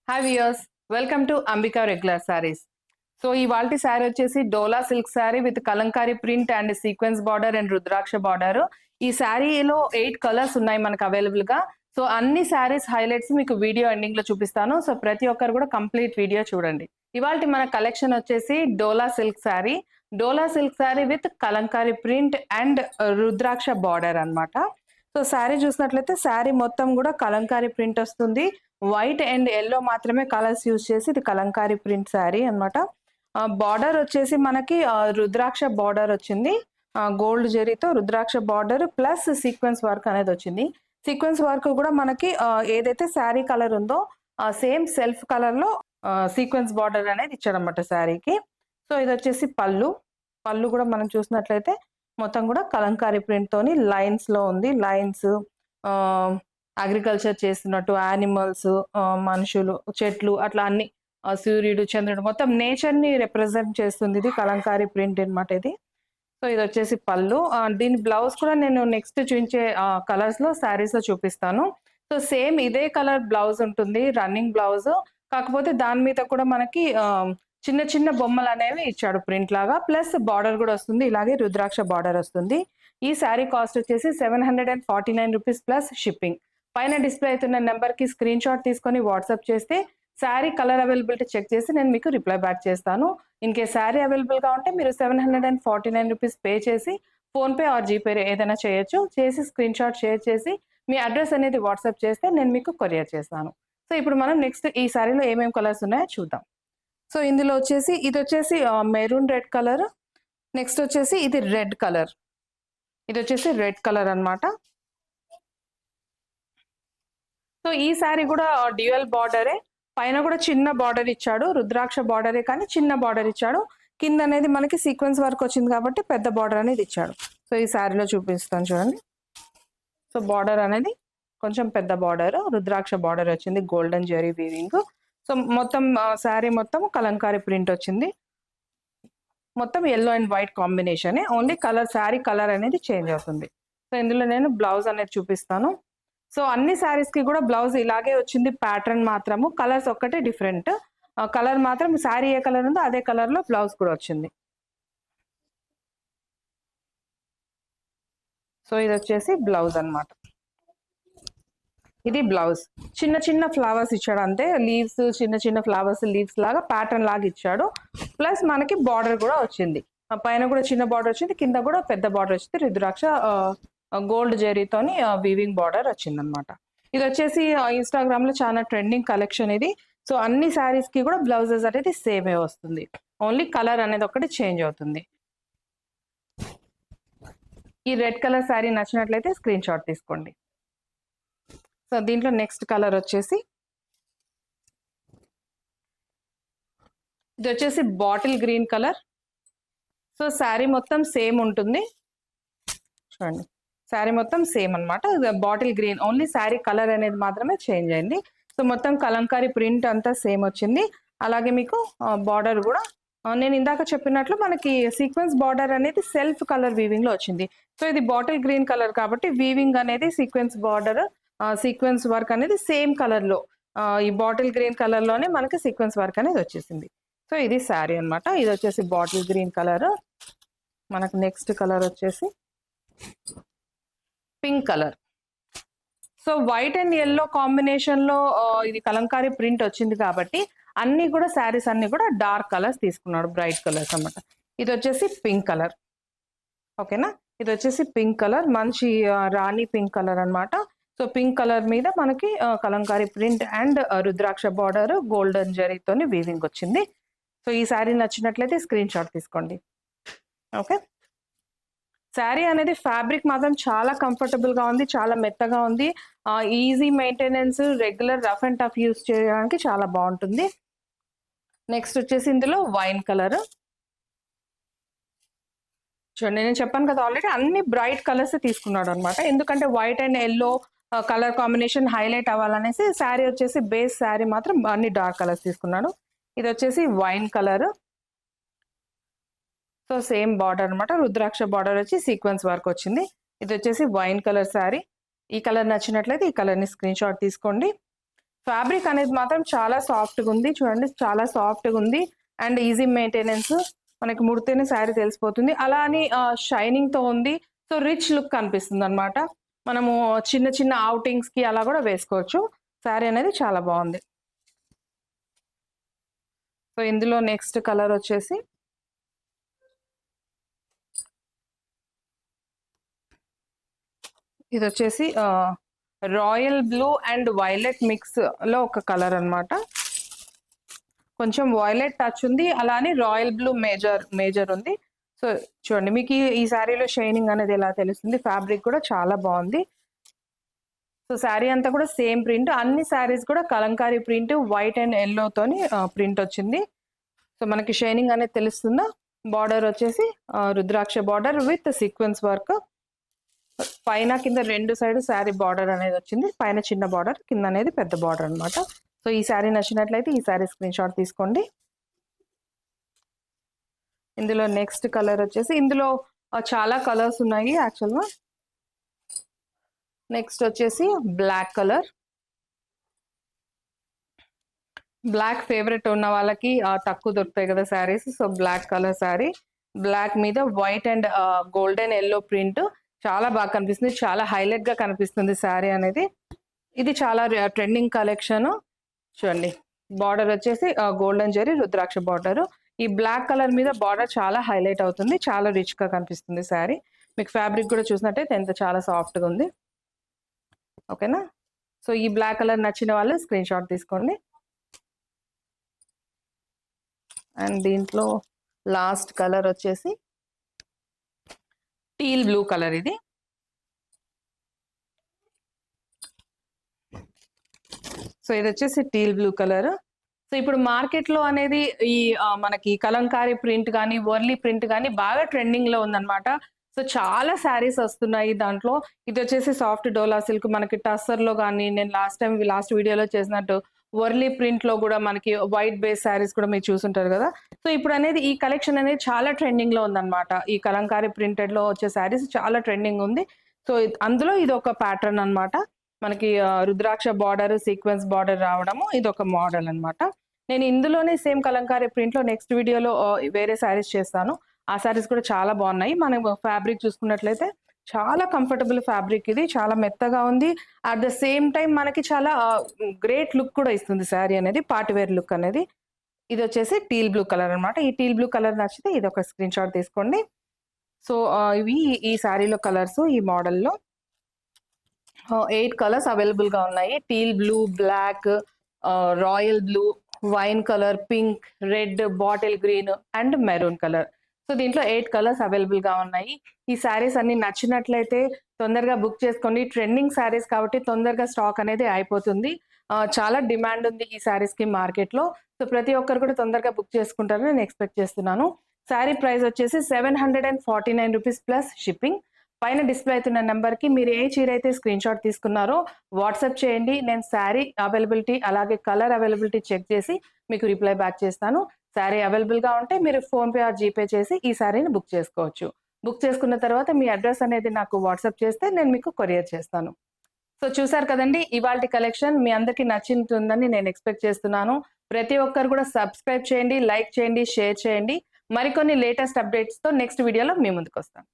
Hi viewers, welcome to Ambika regular saris. So ఇవాల్టి శారీ వచ్చేసి dola silk sari with kalamkari print and sequence border and rudraksha border. ఈ శారీలో 8 colours ఉన్నాయి మనకు అవైలబుల్ గా. సో అన్ని శారీస్ హైలైట్స్ మీకు వీడియో ఎండింగ్ లో చూపిస్తాను. సో ప్రతి ఒక్కరు కూడా కంప్లీట్ వీడియో చూడండి. ఇవాల్టి మన కలెక్షన్ వచ్చేసి dola silk sari. Dola silk sari with kalamkari print and rudraksha border అన్నమాట. సో శారీ చూసినట్లయితే శారీ మొత్తం కూడా కలంకారీ ప్రింట్ వస్తుంది. వైట్ అండ్ ఎల్లో మాత్రమే కలర్స్ యూజ్ చేసి ఇది కలంకారీ ప్రింట్ శారీ అన్నమాట. బార్డర్ వచ్చేసి మనకి రుద్రాక్ష బార్డర్ వచ్చింది. గోల్డ్ జరీతో రుద్రాక్ష బార్డర్ ప్లస్ సీక్వెన్స్ వర్క్ అనేది వచ్చింది. సీక్వెన్స్ వర్క్ కూడా మనకి ఏదైతే శారీ కలర్ ఉందో సేమ్ సెల్ఫ్ కలర్ లో సీక్వెన్స్ బార్డర్ అనేది ఇచ్చాడనమాట శారీకి. సో ఇది వచ్చేసి పళ్ళు. పళ్ళు కూడా మనం చూసినట్లయితే మొత్తం కూడా కలంకారీ ప్రింట్ తోని లైన్స్ లో ఉంది. లైన్స్ అగ్రికల్చర్ చేస్తున్నట్టు యానిమల్స్, మనుషులు, చెట్లు అట్లా అన్ని సూర్యుడు, చంద్రుడు మొత్తం నేచర్ ని రిప్రజెంట్ చేస్తుంది. ఇది కలంకారీ ప్రింట్ అన్నమాట ఇది. సో ఇది వచ్చేసి పళ్ళు. దీని బ్లౌజ్ కూడా నేను నెక్స్ట్ చూపించే కలర్స్ లో శారీస్ లో చూపిస్తాను. సో సేమ్ ఇదే కలర్ బ్లౌజ్ ఉంటుంది, రన్నింగ్ బ్లౌజ్. కాకపోతే దాని మీద కూడా మనకి చిన్న చిన్న బొమ్మలు అనేవి ఇచ్చాడు ప్రింట్ లాగా. ప్లస్ బార్డర్ కూడా వస్తుంది, ఇలాగే రుద్రాక్ష బార్డర్ వస్తుంది. ఈ శారీ కాస్ట్ వచ్చేసి 749 రూపీస్ ప్లస్ షిప్పింగ్. పైన డిస్ప్లే అవుతున్న నెంబర్ కి స్క్రీన్ షాట్ తీసుకొని వాట్సాప్ చేస్తే శారీ కలర్ అవైలబిలిటీ చెక్ చేసి నేను మీకు రిప్లై బ్యాక్ చేస్తాను. ఇన్ కేస్ శారీ అవైలబుల్ గా ఉంటే మీరు 749 రూపీస్ పే చేసి ఫోన్ పే ఆర్ జీపే ఏదైనా చేయొచ్చు. చేసి స్క్రీన్ షాట్ షేర్ చేసి మీ అడ్రస్ అనేది వాట్సాప్ చేస్తే నేను మీకు కొరియర్ చేస్తాను. సో ఇప్పుడు మనం నెక్స్ట్ ఈ శారీలో ఏమేమి కలర్స్ ఉన్నాయో చూద్దాం. సో ఇందులో వచ్చేసి ఇది వచ్చేసి మెరూన్ రెడ్ కలర్. నెక్స్ట్ వచ్చేసి ఇది రెడ్ కలర్. ఇది వచ్చేసి రెడ్ కలర్ అన్నమాట. సో ఈ శారీ కూడా డ్యూయల్ బార్డరే. పైన కూడా చిన్న బార్డర్ ఇచ్చాడు, రుద్రాక్ష బార్డరే కానీ చిన్న బార్డర్ ఇచ్చాడు. కింద అనేది మనకి సీక్వెన్స్ వర్క్ వచ్చింది కాబట్టి పెద్ద బార్డర్ అనేది ఇచ్చాడు. సో ఈ శారీలో చూపిస్తాను చూడండి. సో బార్డర్ అనేది కొంచెం పెద్ద బార్డర్, రుద్రాక్ష బార్డర్ వచ్చింది, గోల్డెన్ జరీ వీవింగ్. సో మొత్తం శారీ మొత్తం కలంకారీ ప్రింట్ వచ్చింది. మొత్తం yellow and white combination. Only colour, sari colour అనేది చేంజ్ అవుతుంది. సో ఇందులో నేను బ్లౌజ్ అనేది చూపిస్తాను. సో అన్ని శారీస్ కి కూడా బ్లౌజ్ ఇలాగే వచ్చింది, ప్యాటర్న్ మాత్రము కలర్స్ ఒక్కటే డిఫరెంట్. కలర్ మాత్రం శారీ ఏ కలర్ ఉందో అదే కలర్ లో బ్లౌజ్ కూడా వచ్చింది. సో ఇది వచ్చేసి బ్లౌజ్ అన్నమాట. ఇది బ్లౌజ్. చిన్న చిన్న ఫ్లవర్స్ ఇచ్చాడు అంతే, లీవ్స్, చిన్న చిన్న ఫ్లవర్స్ లీవ్స్ లాగా ప్యాటర్న్ లాగా ఇచ్చాడు. ప్లస్ మనకి బార్డర్ కూడా వచ్చింది, పైన కూడా చిన్న బార్డర్ వచ్చింది, కింద కూడా పెద్ద బార్డర్ వచ్చింది. రుద్రాక్ష గోల్డ్ జెరీతోని వీవింగ్ బార్డర్ వచ్చింది అనమాట. ఇది వచ్చేసి ఇన్స్టాగ్రామ్ లో చాలా ట్రెండింగ్ కలెక్షన్ ఇది. సో అన్ని శారీస్ కి కూడా బ్లౌజెస్ అనేది సేమే వస్తుంది, ఓన్లీ కలర్ అనేది ఒకటి చేంజ్ అవుతుంది. ఈ రెడ్ కలర్ శారీ నచ్చినట్లయితే స్క్రీన్ షాట్ తీసుకోండి. సో దీంట్లో నెక్స్ట్ కలర్ వచ్చేసి ఇది వచ్చేసి bottle green colour. So sari మొత్తం సేమ్ ఉంటుంది చూడండి, శారీ మొత్తం సేమ్ అనమాట. Bottle green, only sari colour అనేది మాత్రమే చేంజ్ అయింది. సో మొత్తం కలంకారీ ప్రింట్ అంతా సేమ్ వచ్చింది. అలాగే మీకు బార్డర్ కూడా నేను ఇందాక చెప్పినట్లు మనకి సీక్వెన్స్ బార్డర్ అనేది సెల్ఫ్ కలర్ వీవింగ్ లో వచ్చింది. సో ఇది బాటిల్ గ్రీన్ కలర్ కాబట్టి వీవింగ్ అనేది సీక్వెన్స్ బార్డర్, సీక్వెన్స్ వర్క్ అనేది సేమ్ కలర్ లో, ఈ బాటిల్ గ్రీన్ కలర్ లోనే మనకి సీక్వెన్స్ వర్క్ అనేది వచ్చేసింది. సో ఇది శారీ అన్నమాట. ఇది వచ్చేసి బాటిల్ గ్రీన్ కలర్. మనకు నెక్స్ట్ కలర్ వచ్చేసి pink colour. So white and yellow combination లో ఇది కలంకారీ ప్రింట్ వచ్చింది కాబట్టి అన్ని కూడా శారీస్ అన్ని కూడా డార్క్ కలర్స్ తీసుకున్నాడు, బ్రైట్ కలర్స్ అన్నమాట. ఇది వచ్చేసి పింక్ కలర్, ఓకేనా. ఇది వచ్చేసి పింక్ కలర్, మంచి రాణి పింక్ కలర్ అన్నమాట. సో పింక్ కలర్ మీద మనకి kalamkari print and rudraksha border golden జరీతోని వీవింగ్ వచ్చింది. సో ఈ శారీ నచ్చినట్లయితే స్క్రీన్ షాట్ తీసుకోండి. ఓకే, శారీ అనేది ఫ్యాబ్రిక్ మాత్రం చాలా కంఫర్టబుల్ గా ఉంది, చాలా మెత్తగా ఉంది. Easy maintenance, regular rough and tough use చేయడానికి చాలా బాగుంటుంది. నెక్స్ట్ వచ్చేసి ఇందులో వైన్ కలర్ చూడండి. నేను చెప్పాను కదా ఆల్రెడీ అన్ని బ్రైట్ కలర్స్ తీసుకున్నాడు అనమాట, ఎందుకంటే white and yellow colour combination highlight అవ్వాలనేసి. శారీ వచ్చేసి బేస్ శారీ మాత్రం అన్ని డార్క్ కలర్స్ తీసుకున్నాడు. ఇది వచ్చేసి wine colour. So same border అనమాట, రుద్రాక్ష బార్డర్ వచ్చి సీక్వెన్స్ వర్క్ వచ్చింది. ఇది వచ్చేసి వైన్ కలర్ శారీ. ఈ కలర్ నచ్చినట్లయితే ఈ కలర్ ని స్క్రీన్ షాట్ తీసుకోండి. ఫ్యాబ్రిక్ అనేది మాత్రం చాలా సాఫ్ట్గా ఉంది చూడండి, చాలా సాఫ్ట్గా ఉంది అండ్ ఈజీ మెయింటెనెన్స్. మనకి ముడితేనే శారీ తెలిసిపోతుంది. అలా అని షైనింగ్ తో ఉంది. సో రిచ్ లుక్ కనిపిస్తుంది అనమాట. మనము చిన్న చిన్న అవుటింగ్స్ కి అలా కూడా వేసుకోవచ్చు. శారీ అనేది చాలా బాగుంది. సో ఇందులో నెక్స్ట్ కలర్ వచ్చేసి ఇది వచ్చేసి royal blue and violet mix లో ఒక కలర్ అన్నమాట. కొంచెం వైలెట్ టచ్ ఉంది, అలానే రాయల్ బ్లూ మేజర్ ఉంది. సో చూడండి మీకు ఈ శారీలో షైనింగ్ అనేది ఎలా తెలుస్తుంది. ఫ్యాబ్రిక్ కూడా చాలా బాగుంది. సో శారీ అంతా కూడా సేమ్ ప్రింట్, అన్ని శారీస్ కూడా kalamkari print, white and yellow తోని ప్రింట్ వచ్చింది. సో మనకి షైనింగ్ అనేది తెలుస్తుందా. బార్డర్ వచ్చేసి రుద్రాక్ష బార్డర్ విత్ సీక్వెన్స్ వర్క్. పైన కింద రెండు సైడ్ శారీ బార్డర్ అనేది వచ్చింది. పైన చిన్న బార్డర్, కింద అనేది పెద్ద బార్డర్ అనమాట. సో ఈ శారీ నచ్చినట్లయితే ఈ శారీ స్క్రీన్ షాట్ తీసుకోండి. ఇందులో నెక్స్ట్ కలర్ వచ్చేసి, ఇందులో చాలా కలర్స్ ఉన్నాయి యాక్చువల్గా. నెక్స్ట్ వచ్చేసి బ్లాక్ కలర్. బ్లాక్ ఫేవరెట్ ఉన్న వాళ్ళకి తక్కువ దొరుకుతాయి కదా saris. So black colour sari, black మీద white and golden yellow print చాలా బాగా కనిపిస్తుంది. చాలా హైలైట్ గా కనిపిస్తుంది శారీ అనేది. ఇది చాలా ట్రెండింగ్ కలెక్షన్. చూడండి బార్డర్ వచ్చేసి గోల్డెన్ జరీ రుద్రాక్ష బార్డర్. ఈ బ్లాక్ కలర్ మీద బార్డర్ చాలా హైలైట్ అవుతుంది. చాలా రిచ్ గా కనిపిస్తుంది శారీ. మీకు ఫ్యాబ్రిక్ కూడా చూసినట్టయితే ఎంత చాలా సాఫ్ట్ గా ఉంది. ఓకేనా. సో ఈ బ్లాక్ కలర్ నచ్చిన వాళ్ళు స్క్రీన్ షాట్ తీసుకోండి. అండ్ దీంట్లో లాస్ట్ కలర్ వచ్చేసి టీల్ బ్లూ కలర్. ఇది సో ఇది వచ్చేసి టీల్ బ్లూ కలర్. సో ఇప్పుడు మార్కెట్ లో అనేది ఈ మనకి కలంకారీ ప్రింట్ కానీ వర్లీ ప్రింట్ కానీ బాగా ట్రెండింగ్ లో ఉందన్నమాట. సో చాలా శారీస్ వస్తున్నాయి దాంట్లో. ఇది వచ్చేసి సాఫ్ట్ డోలా సిల్క్, మనకి టస్సర్ లో కానీ, నేను లాస్ట్ వీడియోలో చేసినట్టు వర్లీ ప్రింట్ లో కూడా మనకి వైట్ బేస్ శారీస్ కూడా మీరు చూసుంటారు కదా. సో ఇప్పుడు అనేది ఈ కలెక్షన్ అనేది చాలా ట్రెండింగ్ లో ఉందన్నమాట. ఈ కలంకారీ ప్రింటెడ్ లో వచ్చే శారీస్ చాలా ట్రెండింగ్ ఉంది. సో అందులో ఇది ఒక ప్యాటర్న్ అన్నమాట. మనకి రుద్రాక్ష బార్డర్, సీక్వెన్స్ బార్డర్ రావడము ఇది ఒక మోడల్ అన్నమాట. నేను ఇందులోనే సేమ్ కలంకారీ ప్రింట్ లో నెక్స్ట్ వీడియోలో వేరే శారీస్ చేస్తాను. ఆ శారీస్ కూడా చాలా బాగున్నాయి. మనం ఫ్యాబ్రిక్ చూసుకున్నట్లయితే చాలా కంఫర్టబుల్ ఫ్యాబ్రిక్, ఇది చాలా మెత్తగా ఉంది. అట్ ద సేమ్ టైం మనకి చాలా గ్రేట్ లుక్ కూడా ఇస్తుంది శారీ అనేది, పార్టీ వేర్ లుక్ అనేది. ఇది వచ్చేసి టీల్ బ్లూ కలర్ అన్నమాట. ఈ టీల్ బ్లూ కలర్ నచ్చితే ఇది ఒక స్క్రీన్ షాట్ తీసుకోండి. సో ఇవి ఈ శారీలో కలర్స్. ఈ మోడల్లో 8 కలర్స్ అవైలబుల్ గా ఉన్నాయి. Teal blue, black, royal blue, wine colour, pink, red, bottle green and maroon colour. So దీంట్లో 8 కలర్స్ అవైలబుల్ గా ఉన్నాయి. ఈ శారీస్ అన్ని నచ్చినట్లయితే తొందరగా బుక్ చేసుకోండి. ట్రెండింగ్ శారీస్ కాబట్టి తొందరగా స్టాక్ అనేది అయిపోతుంది. చాలా డిమాండ్ ఉంది ఈ శారీస్ కి మార్కెట్ లో. సో ప్రతి ఒక్కరు కూడా తొందరగా బుక్ చేసుకుంటారని నేను ఎక్స్పెక్ట్ చేస్తున్నాను. శారీ ప్రైస్ వచ్చేసి 749 రూపీస్ ప్లస్ షిప్పింగ్. పైన డిస్ప్లే అవుతున్న నెంబర్ కి మీరు ఏ చీర అయితే స్క్రీన్ షాట్ తీసుకున్నారో వాట్సాప్ చేయండి. నేను శారీ అవైలబిలిటీ అలాగే కలర్ అవైలబిలిటీ చెక్ చేసి మీకు రిప్లై బ్యాక్ చేస్తాను. శారీ అవైలబుల్ గా ఉంటే మీరు ఫోన్ పే ఆర్ జీపే చేసి ఈ శారీని బుక్ చేసుకోవచ్చు. బుక్ చేసుకున్న తర్వాత మీ అడ్రస్ అనేది నాకు వాట్సాప్ చేస్తే నేను మీకు కొరియర్ చేస్తాను. సో చూసారు కదండి, ఇవాల్టి కలెక్షన్ మీ అందరికీ నచ్చుతుందని నేను ఎక్స్పెక్ట్ చేస్తున్నాను. ప్రతి ఒక్కరు కూడా సబ్స్క్రైబ్ చేయండి, లైక్ చేయండి, షేర్ చేయండి. మరికొన్ని లేటెస్ట్ అప్డేట్స్ తో నెక్స్ట్ వీడియోలో మీ ముందుకు వస్తాను.